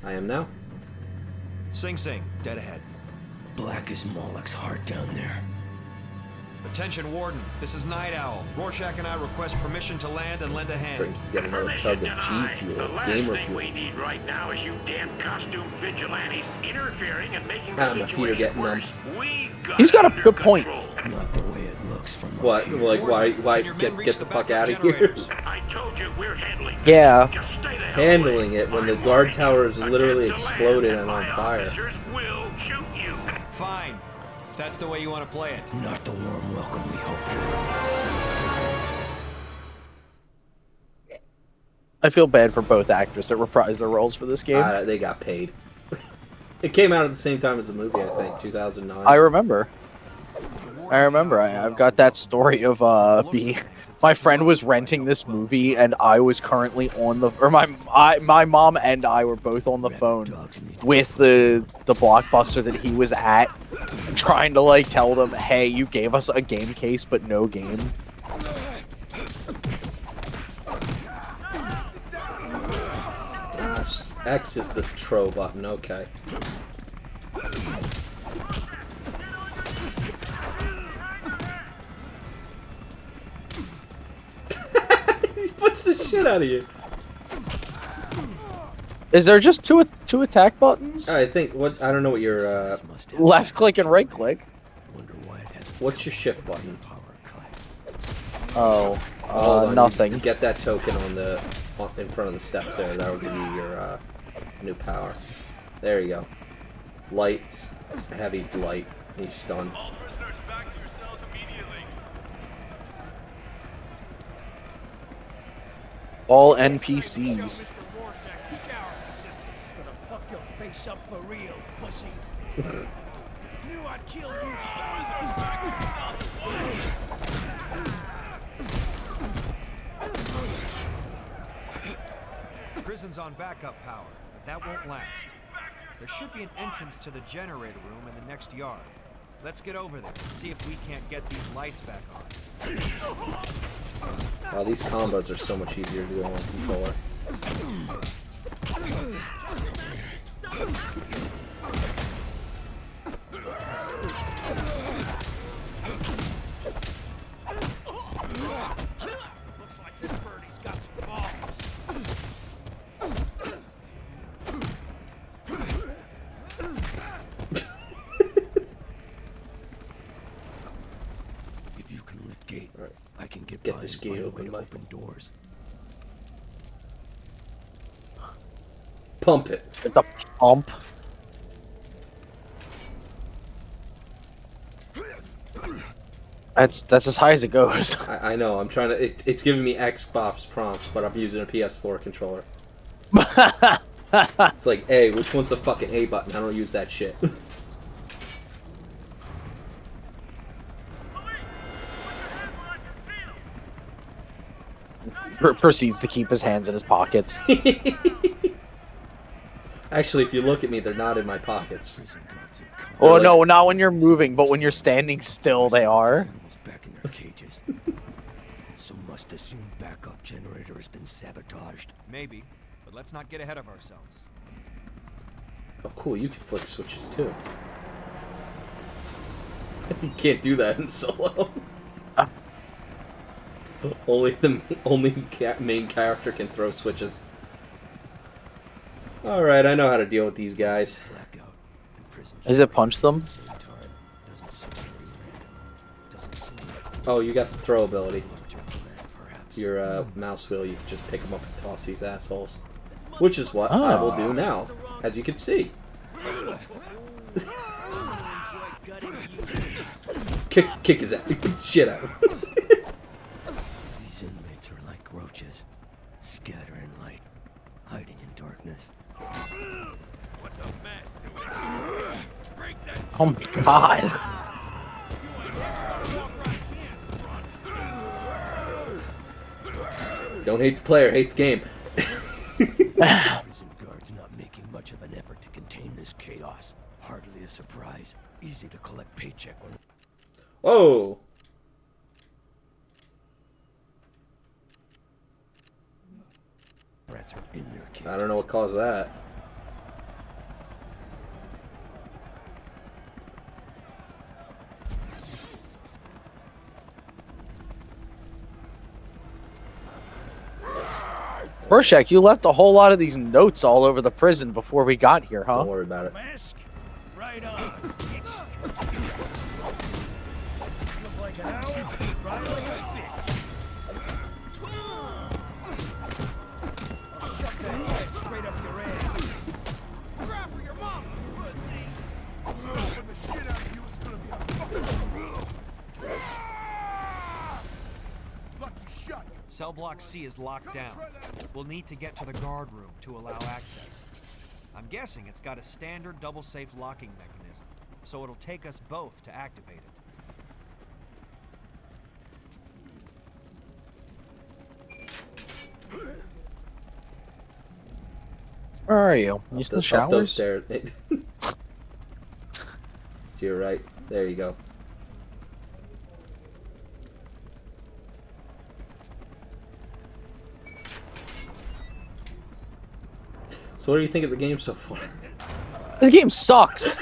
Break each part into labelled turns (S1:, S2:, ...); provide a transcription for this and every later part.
S1: I am now.
S2: Sing Sing, dead ahead.
S3: Black as Moloch's heart down there.
S2: Attention, Warden. This is Night Owl. Rorschach and I request permission to land and lend a hand.
S1: Sure, you get another chug of G
S4: The
S1: fuel,
S4: last
S1: gamer
S4: thing
S1: fuel.
S4: we need right now is you damn costume vigilantes interfering and making
S1: Ah,
S4: the
S1: my feet are
S4: situation
S1: getting
S4: worse.
S1: numb.
S4: We
S5: He's got a
S4: under
S5: good point.
S4: control.
S3: Not the way it looks from up
S1: What?
S3: here.
S1: Like, why
S2: Can your men
S1: get
S2: reach
S1: the
S2: the
S1: fuck
S2: backup
S1: out of here?
S2: generators?
S4: I told you we're handling this.
S5: Yeah.
S4: Just stay the hell
S1: Handling
S4: away.
S1: it when
S4: I'm
S1: the guard
S4: warning
S1: tower
S4: you.
S1: is literally
S4: Attempt to
S1: exploded
S4: land
S1: and on
S4: my
S1: fire.
S4: officers will shoot you.
S2: Fine. If that's the way you want to play it.
S3: Not the warm welcome we hoped for.
S5: I feel bad for both actors that reprised their roles for this game.
S1: They got paid. It came out at the same time as the movie, I think, 2009.
S5: I remember. I've got that story of my friend was renting this movie and I was currently on the my mom and I were both on the phone with the Blockbuster that he was at, trying to like tell them, hey, you gave us a game case but no game.
S1: Gosh, X is the throw button, okay. He punched the shit out of you.
S5: Is there just two attack buttons?
S1: I think, I don't know what your,
S5: Left click and right click.
S3: Wonder why it has
S1: what's your shift button?
S3: power cut.
S5: Oh,
S1: Hold on,
S5: nothing.
S1: you get that token in front of the steps there. That will give you your new power. There you go. Lights, heavy light. He's stunned.
S4: All prisoners back to your cells immediately.
S5: All NPCs.
S6: Fuck your face up for real, pussy. Knew I'd kill you,
S2: Prison's on backup power, but that won't last. There should be an entrance to the generator room in the next yard. Let's get over there and see if we can't get these lights back on.
S1: Wow, these combos are so much easier to do on controller.
S6: Looks like this birdie's got some balls.
S3: If you can lift gate,
S1: Right.
S3: I can get
S1: This
S3: by
S1: gate
S3: and
S1: open,
S3: find a way to
S1: bud.
S3: open doors.
S1: Pump it.
S5: The pump. That's as high as it goes.
S1: I know, I'm trying to... it's giving me Xbox prompts, but I'm using a PS4 controller. It's like, A, which one's the fucking A button? I don't use that shit.
S5: Proceeds to keep his hands in his pockets.
S1: Actually, if you look at me, they're not in my pockets.
S3: Prison guards are coming.
S5: Oh
S1: like-
S5: no, not when you're moving, but when you're standing still, they are.
S3: Animals back in their cages. So must assume backup generator has been sabotaged.
S2: Maybe, but let's not get ahead of ourselves.
S1: Oh, cool, you can flick switches, too. You can't do that in solo. Only the main character can throw switches. Alright, I know how to deal with these guys.
S3: Blackout and prison.
S5: Does it punch them?
S3: At the same time, doesn't seem very random. Doesn't seem like
S1: Oh, you got the throw ability.
S3: larger plan, perhaps.
S1: Your mouse wheel, you can just pick them up and toss these assholes. Which is what I will do now, as you can see. Kick his ass. Beat the shit out of him.
S3: These inmates are like roaches, scattering light, hiding in darkness.
S4: What's a mess, dude? Break that.
S5: Oh my god.
S1: Don't hate the player, hate the game.
S3: Prison guards not making much of an effort to contain this chaos. Hardly a surprise. Easy to collect paycheck when
S1: Whoa!
S3: rats are in their cages.
S1: I don't know what caused that.
S5: Rorschach, you left a whole lot of these notes all over the prison before we got here, huh?
S1: Don't worry about it.
S6: Mask, right on. Look like an owl, cry like a bitch. I'll shove that head straight up your ass. Grab for your mom, pussy. When the shit out of you is gonna be a fucking lucky shot.
S2: Cell block C is locked down. We'll need to get to the guard room to allow access. I'm guessing it's got a standard double safe locking mechanism, so it'll take us both to activate it.
S5: Where are you? You in the
S1: Up those
S5: showers?
S1: stairs. To your right. There you go. So what do you think of the game so far?
S5: The game sucks.
S3: The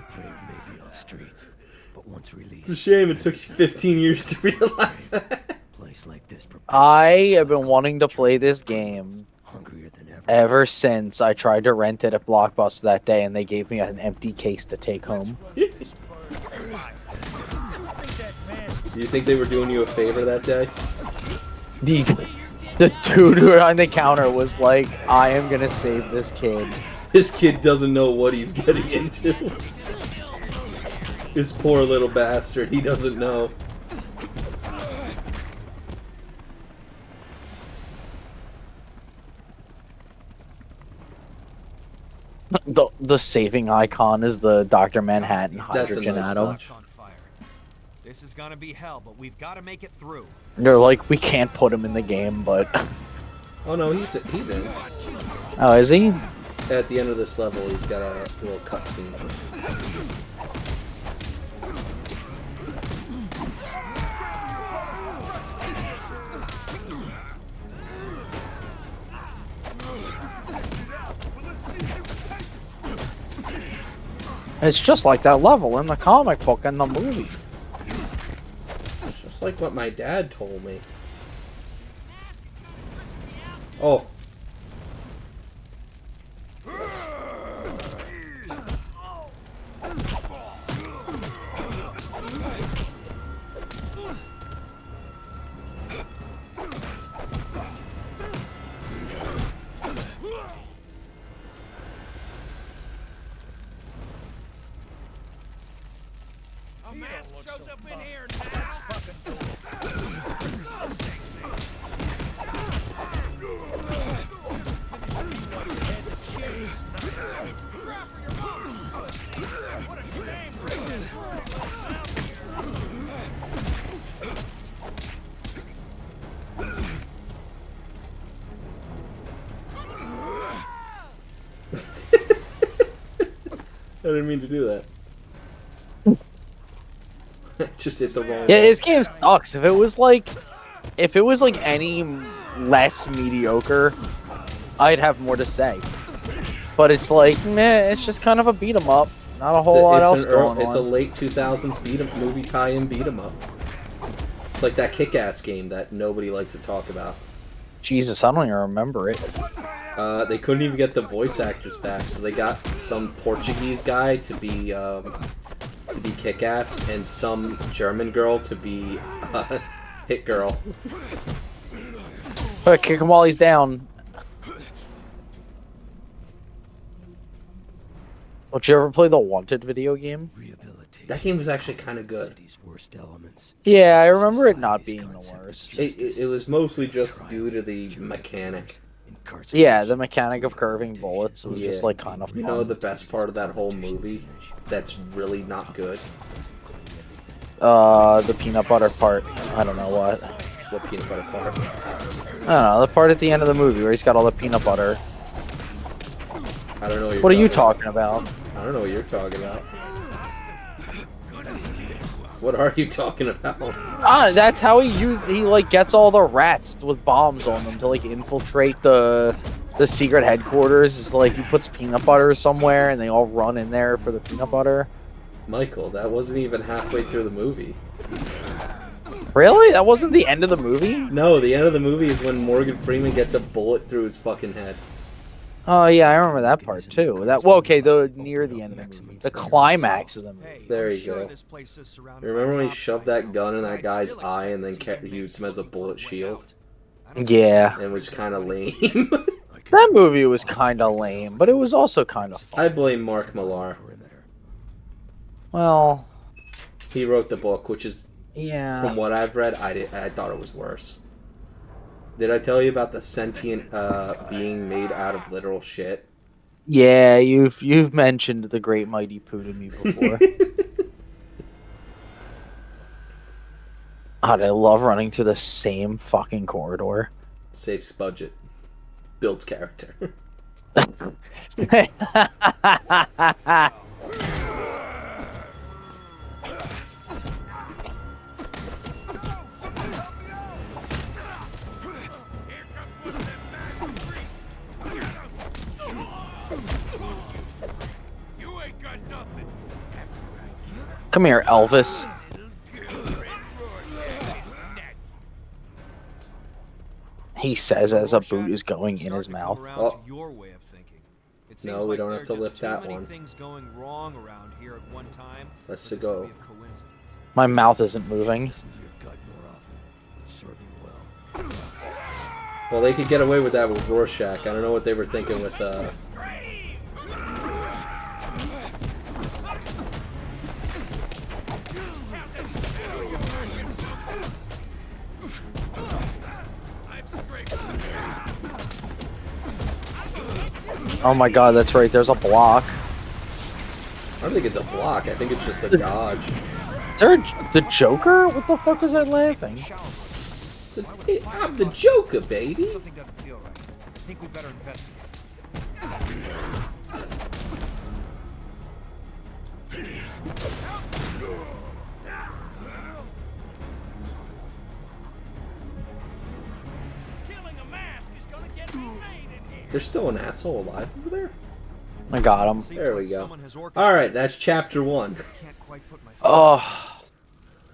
S3: prey may be on streets, but once released,
S1: It's a shame it took you 15 years to realize that.
S3: place like this
S5: I have been wanting to play this game
S3: hungrier than ever.
S5: ever since I tried to rent it at Blockbuster that day and they gave me an empty case to take home.
S1: Do you think they were doing you a favor that day?
S5: The dude who on the counter was like, I am gonna save this kid.
S1: This kid doesn't know what he's getting into. This poor little bastard, he doesn't know.
S5: The saving icon is the Dr. Manhattan
S1: That's a
S5: hydrogen
S1: nice
S5: atom.
S1: touch.
S2: On fire. This is gonna be hell, but we've got to make it through.
S5: They're like, we can't put him in the game, but
S1: Oh no, he's in.
S5: oh, is he?
S1: At the end of this level, he's got a little cutscene.
S5: It's just like that level in the comic book and the movie.
S1: Just like what my dad told me. Oh.
S6: A mask shows up in here now. That's fucking cool. So sexy. Head to cheese. Grab for your mom, pussy. What a shame. Bring this world out here.
S1: I didn't mean to do that. Just hit the wrong
S5: Yeah,
S1: one.
S5: this game sucks. If it was like any less mediocre, I'd have more to say. But it's like, meh, it's just kind of a beat 'em up. Not a whole lot else going
S1: It's a
S5: on.
S1: late 2000s movie tie-in beat 'em up. It's like that Kick-Ass game that nobody likes to talk about.
S5: Jesus, I don't even remember it.
S1: They couldn't even get the voice actors back, so they got some Portuguese guy to be Kick-Ass and some German girl to be Hit Girl.
S5: But kick him while he's down. Did you ever play the Wanted video game?
S3: Rehabilitation.
S1: That game was actually kind of good.
S3: City's worst elements.
S5: Yeah, I remember it not being the worst.
S1: It was mostly just due to the mechanic.
S5: Yeah, the mechanic of curving bullets was just
S1: Yeah.
S5: like kind of fun.
S1: You know the best part of that whole movie that's really not good?
S5: The peanut butter part. I don't know what.
S1: What peanut butter part?
S5: I don't know, the part at the end of the movie where he's got all the peanut butter.
S1: I don't know
S5: What are you talking about?
S1: I don't know what you're talking about. What are you talking about?
S5: Ah, that's how he like gets all the rats with bombs on them to like infiltrate the secret headquarters. Is like he puts peanut butter somewhere and they all run in there for the peanut butter.
S1: Michael, that wasn't even halfway through the movie.
S5: Really? That wasn't the end of the movie?
S1: No, the end of the movie is when Morgan Freeman gets a bullet through his fucking head.
S5: Oh yeah, I remember that part too. Okay, the near the end of the movie, the climax of the movie.
S2: Hey,
S1: There
S2: I'm
S1: you
S2: sure
S1: go.
S2: this place is surrounded
S1: You remember
S2: by
S1: when he
S2: cops
S1: shoved
S2: right
S1: that
S2: now,
S1: gun in
S2: but
S1: that
S2: I'd
S1: guy's
S2: still
S1: eye
S2: expect
S1: and
S2: to
S1: then
S2: see inmates
S1: used him as a
S2: looking for
S1: bullet
S2: way
S1: shield?
S2: out. I don't see
S5: Yeah,
S1: And was kind of lame.
S5: that movie was kind of lame, but it was also kind of fun.
S1: I blame Mark Millar.
S5: Well,
S1: He wrote the book, which is,
S5: yeah.
S1: from what I've read, I thought it was worse. Did I tell you about the sentient being made out of literal shit?
S5: Yeah, you've mentioned the Great Mighty Poo to me before. God, I love running through the same fucking corridor.
S1: Saves budget. Builds character.
S6: You ain't got nothing.
S5: Come here, Elvis. He says as a boot is going in his mouth.
S1: Oh.
S2: Your way of thinking. It
S1: No,
S2: seems
S1: we
S2: like
S1: don't
S2: there
S1: have to
S2: are just
S1: lift
S2: too
S1: that
S2: many
S1: one.
S2: things going wrong around here at one time.
S1: Let's
S2: for this
S1: go.
S2: be a coincidence.
S5: My mouth isn't moving.
S3: Listen to your gut more often. It'll serve you well.
S1: Well, they could get away with that with Rorschach. I don't know what they were thinking with,
S5: Oh my god, that's right, there's a block.
S1: I don't think it's a block. I think it's just a dodge.
S5: Is there the Joker? What the fuck was I laughing?
S1: So, hey, I'm the Joker, baby.
S2: Something doesn't feel right. I think we better investigate.
S6: Killing a mask is gonna get me made in here.
S1: There's still an asshole alive over there.
S5: I got him.
S1: There we go. Alright, that's chapter 1.
S2: Can't quite put my
S5: Oh,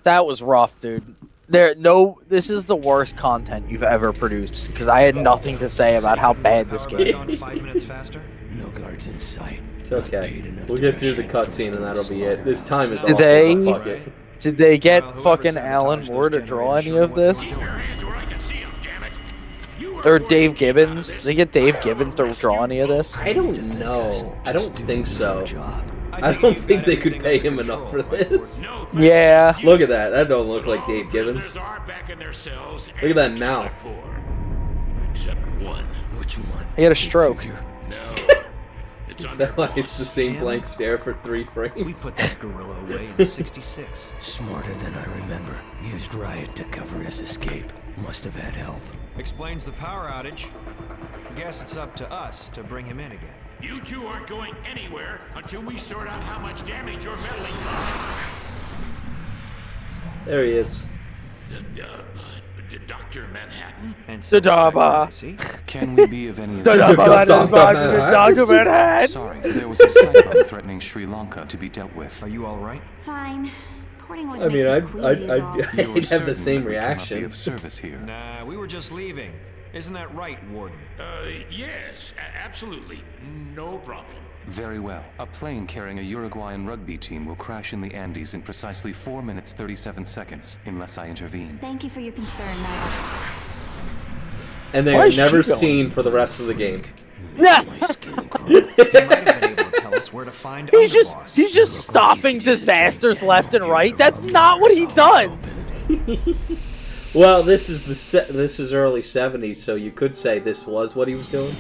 S5: that was rough, dude. This is the worst content you've ever produced, because I had nothing to say about how bad this game is.
S2: 5 minutes faster.
S3: No guards in sight.
S1: It's okay. We'll get through the cutscene and that'll be it. This time is
S5: Did
S1: awful,
S5: they-
S1: but fuck it.
S5: Did they get
S2: Well, whoever
S5: fucking Alan
S2: sabotaged
S5: Moore
S2: those
S5: to draw
S2: generators
S5: any
S2: sure
S5: of
S2: know what
S5: this?
S2: they were
S4: Your hands where I can see 'em, damn it. You are
S5: Or
S4: going
S5: Dave
S4: to keep out of
S5: Gibbons?
S4: this.
S5: They get Dave Gibbons to draw any of this?
S1: I don't know. I don't think so.
S3: Job.
S1: I don't think they could pay him enough for this.
S4: No, thanks
S5: Yeah.
S4: to you.
S1: Look at that. That don't look like Dave Gibbons.
S4: Prisoners are back in their cells
S1: Look at that
S4: and
S1: mouth.
S4: accounted for. Except one.
S3: Which one?
S5: He had a stroke.
S3: Figure.
S4: No. It's
S1: Is
S4: under
S1: that why it's the same
S2: Him?
S1: blank stare for 3
S2: We
S1: frames?
S2: put that gorilla away in '66.
S3: Smarter than I remember. Used Riot to cover his escape. Must have had help.
S2: Explains the power outage. Guess it's up to us to bring him in again.
S4: You two aren't going anywhere until we sort out how much damage your meddling caused.
S1: There he is.
S4: Dr. Manhattan?
S2: And
S5: Da-da-ba.
S2: see?
S7: Can we be of any
S5: Dr. Manhattan.
S7: Sorry, there was a cyclone threatening Sri Lanka to be dealt with.
S2: Are you all right?
S8: Fine. Porting always
S1: I
S8: makes
S1: mean,
S8: me queasy is all.
S7: You're
S1: I'd have the
S7: certain
S1: same
S7: that we cannot be
S1: reaction.
S7: of service here.
S2: Nah, we were just leaving. Isn't that right, Warden?
S4: Yes, absolutely. No problem.
S7: Very well. A plane carrying a Uruguayan rugby team will crash in the Andes in precisely 4 minutes 37 seconds, unless I intervene.
S8: Thank you for your concern, Nigh.
S1: And they
S5: Why
S1: are
S5: is she
S1: never
S5: going?
S1: seen for the rest of the game.
S5: Yeah.
S3: My skin crawl.
S2: He might have been able to tell us where to find
S5: He's just
S2: Underboss.
S5: he's just stopping disasters left and right. That's not what he does.
S1: Well, this is early 70s, so you could say this was what he was doing.